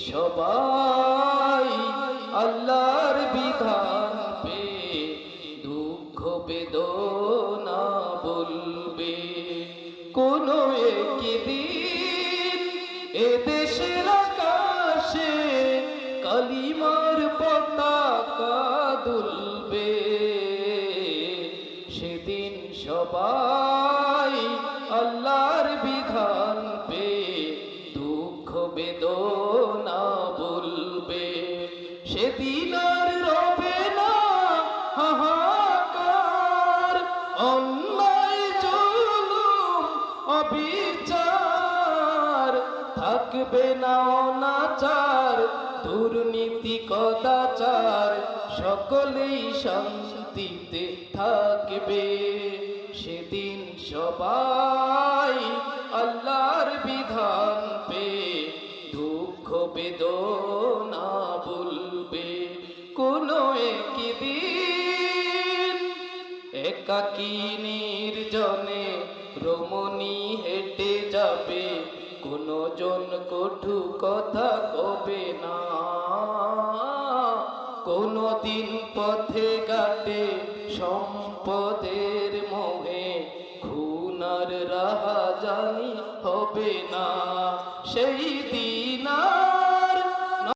সবাই আল্লাহর বিধান পে দুঃখ বেদনা বলবে। কোন একদিন এদেশের আকাশে কালিমার পতাকা দুলবে। সেদিন সবাই আল্লাহর বিধান পে দুঃখ বেদনা বলবে। সেদিন আর রবে না হাহাকার, অন্যায় জুলুম অবিচার, থাকবে না অনাচার দুর্নীতি কদাচার, সকলেই শান্তিতে থাকবে। সেদিন সবাই আল্লাহর বিধান পে দুঃখ বেদনা বলবে। কোন একদিন একাকী নির্জনে রমণী হেঁটে যাবে, কোনো জন কটু কথা কবে না। কোনো দিন পথে ঘাটে সম্পদের মোহে খুনার রাহাজানি হবে না। সেই দিন